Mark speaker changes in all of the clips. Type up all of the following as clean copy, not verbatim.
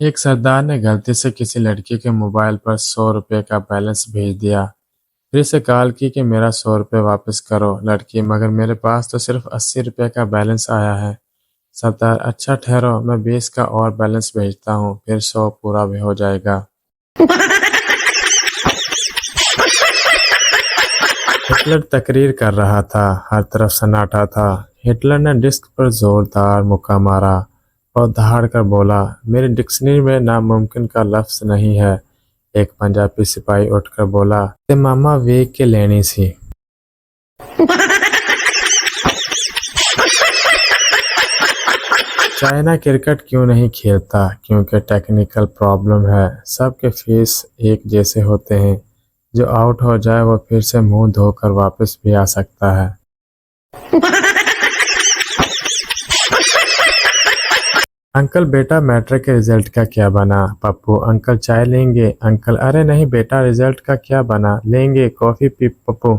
Speaker 1: एक सरदार ने गलती से किसी लड़की के मोबाइल पर 100 रुपये का बैलेंस भेज दिया। फिर से कॉल की कि मेरा 100 रुपये वापस करो। लड़की, मगर मेरे पास तो सिर्फ 80 रुपये का बैलेंस आया है। सरदार, अच्छा ठहरो, मैं 20 का और बैलेंस भेजता हूँ, फिर 100 पूरा भी हो जाएगा। हिटलर तकरीर कर रहा था। हर तरफ सन्नाटा था। हिटलर ने डिस्क पर जोरदार मुक्का मारा और दहाड़ कर बोला, मेरी डिक्शनरी में नामुमकिन का लफ्ज नहीं है। एक पंजाबी सिपाही उठकर बोला, ते मामा वेख के लेनी सी। चाइना क्रिकेट क्यों नहीं खेलता? क्योंकि टेक्निकल प्रॉब्लम है। सबके फेस एक जैसे होते हैं। जो आउट हो जाए वो फिर से मुंह धोकर वापस भी आ सकता है। अंकल, बेटा मैट्रिक के रिजल्ट का क्या बना? पप्पू, अंकल चाय लेंगे? अंकल, अरे नहीं बेटा, रिजल्ट का क्या बना? लेंगे कॉफी पी। पप्पू,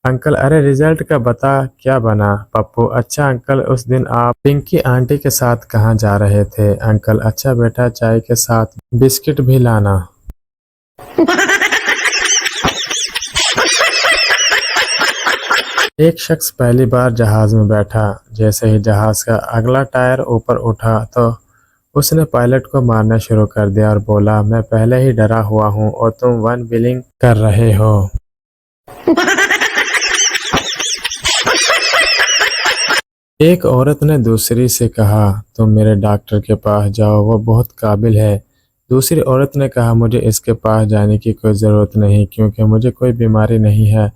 Speaker 1: अंकल, अरे रिजल्ट का बता क्या बना? पप्पू, अच्छा अंकल, उस दिन आप पिंकी आंटी के साथ कहाँ जा रहे थे? अंकल, अच्छा बेटा, चाय के साथ बिस्किट भी लाना। एक शख्स पहली बार जहाज में बैठा। जैसे ही जहाज का अगला टायर ऊपर उठा तो उसने पायलट को मारना शुरू कर दिया और बोला, मैं पहले ही डरा हुआ हूँ और तुम वन बिलिंग कर रहे हो। एक औरत ने दूसरी से कहा, तुम मेरे डॉक्टर के पास जाओ, वो बहुत काबिल है। दूसरी औरत ने कहा, मुझे इसके पास जाने की कोई ज़रूरत नहीं क्योंकि मुझे कोई बीमारी नहीं है।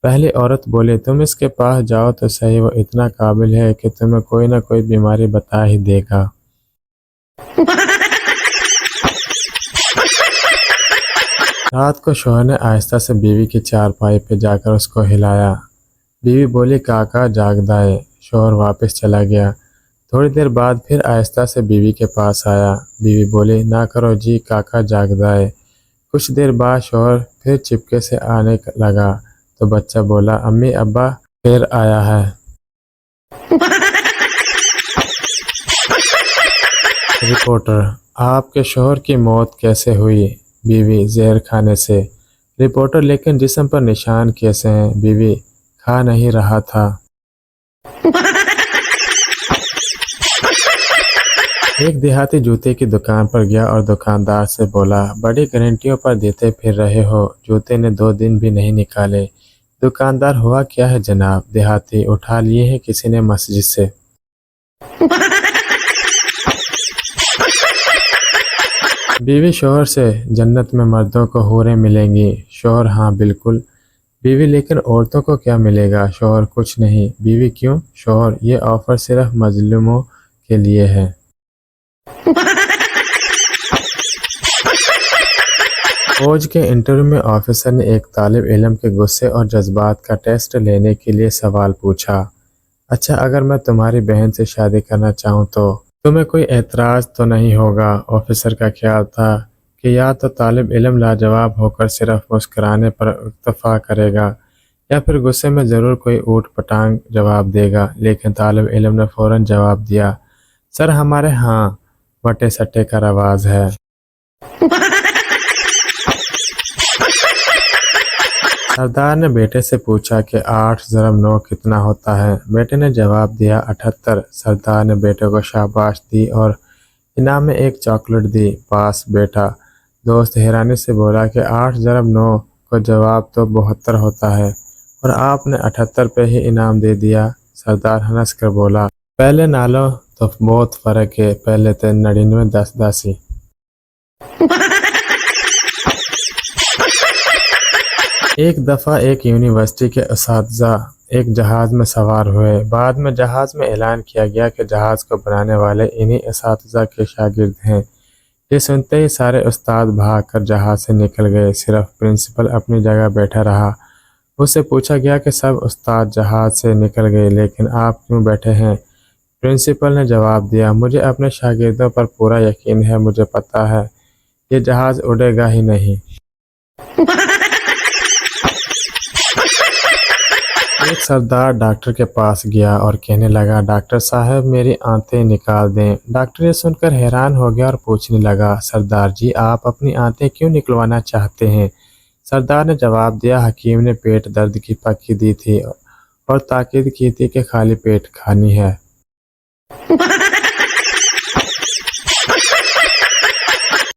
Speaker 1: पहली औरत बोली, तुम इसके पास जाओ तो सही, वो इतना काबिल है कि तुम्हें कोई ना कोई बीमारी बता ही देगा। रात को शौहर ने आहिस्ता से बीवी की चारपाई पे जाकर उसको हिलाया। बीवी बोली, काका जागदा है। शौहर वापस चला गया। थोड़ी देर बाद फिर आहिस्ता से बीवी के पास आया। बीवी बोली, ना करो जी, काका जागदा है। कुछ देर बाद शौहर फिर चिपके से आने लगा तो बच्चा बोला, अम्मी अब्बा फिर आया है। रिपोर्टर, आपके शौहर की मौत कैसे हुई? बीवी, जहर खाने से। रिपोर्टर, लेकिन जिस्म पर निशान कैसे हैं? बीवी, खा नहीं रहा था। एक देहाती जूते की दुकान पर गया और दुकानदार से बोला, बड़ी गारंटियों पर देते फिर रहे हो, जूते ने 2 दिन भी नहीं निकाले। दुकानदार, हुआ क्या है जनाब? देहाती, उठा लिए हैं किसी ने मस्जिद से। बीवी शौहर से, जन्नत में मर्दों को हूरें मिलेंगी। शौहर, हाँ बिल्कुल। बीवी, लेकिन औरतों को क्या मिलेगा? शौहर, कुछ नहीं। बीवी, क्यों? शौहर, ये ऑफर सिर्फ मजलूमों के लिए है। फौज के इंटरव्यू में ऑफिसर ने एक तालिब इल्म के गुस्से और जज्बात का टेस्ट लेने के लिए सवाल पूछा, अच्छा अगर मैं तुम्हारी बहन से शादी करना चाहूँ तो तुम्हें कोई एतराज़ तो नहीं होगा? ऑफिसर का ख्याल था कि या तो तालिब इल्म लाजवाब होकर सिर्फ मुस्कुराने पर इक्तफा करेगा या फिर गुस्से में ज़रूर कोई ऊट पटांग जवाब देगा, लेकिन तालिब इल्म ने फ़ौरन जवाब दिया, सर हमारे यहाँ वटे सट्टे का रवाज है। सरदार ने बेटे से पूछा कि 8 ज़रब 9 कितना होता है? बेटे ने जवाब दिया 78। सरदार ने बेटे को शाबाश दी और इनाम में एक चॉकलेट दी। पास बेटा। दोस्त हैरानी से बोला कि 8 ज़रब 9 को जवाब तो 72 होता है और आपने 78 पे ही इनाम दे दिया। सरदार हंस कर बोला, पहले नालों तो बहुत फ़र्क है, पहले तो 99 10 10 एक दफ़ा एक यूनिवर्सिटी के असातिज़ा एक जहाज़ में सवार हुए। बाद में जहाज़ में ऐलान किया गया कि जहाज़ को बनाने वाले इन्हीं असातिज़ा के शागिर्द हैं। ये सुनते ही सारे उस्ताद भागकर जहाज़ से निकल गए। सिर्फ प्रिंसिपल अपनी जगह बैठा रहा। उससे पूछा गया कि सब उस्ताद जहाज़ से निकल गए, लेकिन आप क्यों बैठे हैं? प्रिंसिपल ने जवाब दिया, मुझे अपने शागिर्दों पर पूरा यकीन है, मुझे पता है ये जहाज़ उड़ेगा ही नहीं। ایک سردار ڈاکٹر کے پاس گیا اور کہنے لگا، ڈاکٹر صاحب میری آنتیں نکال دیں۔ ڈاکٹر یہ سن کر حیران ہو گیا اور پوچھنے لگا، سردار جی آپ اپنی آنتیں کیوں نکلوانا چاہتے ہیں؟ سردار نے جواب دیا، حکیم نے پیٹ درد کی پکی دی تھی اور تاکید کی تھی کہ خالی پیٹ کھانی ہے۔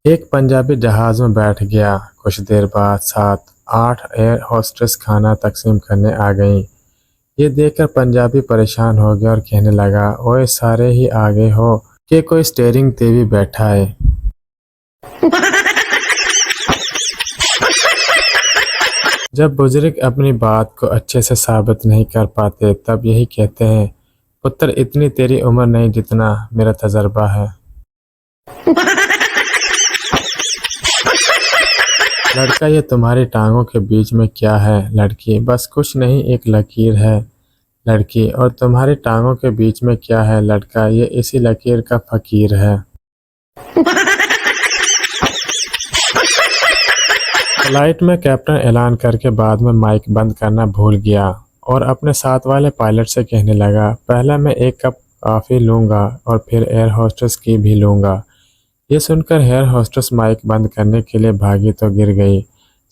Speaker 1: ایک پنجابی جہاز میں بیٹھ گیا۔ کچھ دیر بعد 7-8 ایئر ہوسٹس کھانا تقسیم کرنے آ گئیں۔ یہ دیکھ کر پنجابی پریشان ہو گیا اور کہنے لگا، اوئے سارے ہی آگے ہو کہ کوئی سٹیئرنگ تیوی بیٹھا ہے۔ جب بزرگ اپنی بات کو اچھے سے ثابت نہیں کر پاتے تب یہی کہتے ہیں، پتر اتنی تیری عمر نہیں جتنا میرا تجربہ ہے۔ لڑکا یہ تمہاری ٹانگوں کے بیچ میں کیا ہے؟ لڑکی بس کچھ نہیں ایک لکیر ہے۔ لڑکی اور تمہاری ٹانگوں کے بیچ میں کیا ہے؟ لڑکا یہ اسی لکیر کا فقیر ہے۔ فلائٹ میں کیپٹن اعلان کر کے بعد میں مائک بند کرنا بھول گیا اور اپنے ساتھ والے پائلٹ سے کہنے لگا، پہلے میں ایک کپ کافی لوں گا اور پھر ایئر ہوسٹس کی بھی لوں گا۔ یہ سن کر ایئر ہوسٹس مائک بند کرنے کے لیے بھاگی تو گر گئی۔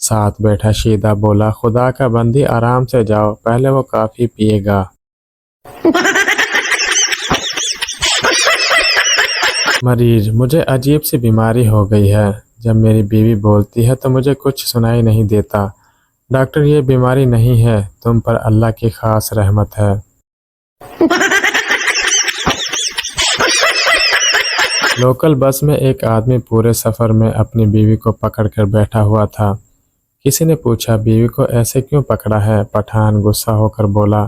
Speaker 1: ساتھ بیٹھا شیدا بولا، خدا کا بندی آرام سے جاؤ، پہلے وہ کافی پیے گا۔ مریض، مجھے عجیب سی بیماری ہو گئی ہے۔ جب میری بیوی بولتی ہے تو مجھے کچھ سنائی نہیں دیتا۔ ڈاکٹر یہ بیماری نہیں ہے، تم پر اللہ کی خاص رحمت ہے۔ لوکل بس میں ایک آدمی پورے سفر میں اپنی بیوی کو پکڑ کر بیٹھا ہوا تھا۔ کسی نے پوچھا، بیوی کو ایسے کیوں پکڑا ہے؟ پٹھان غصہ ہو کر بولا،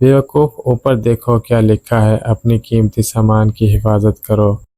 Speaker 1: بیوقوف اوپر دیکھو کیا لکھا ہے، اپنی قیمتی سامان کی حفاظت کرو۔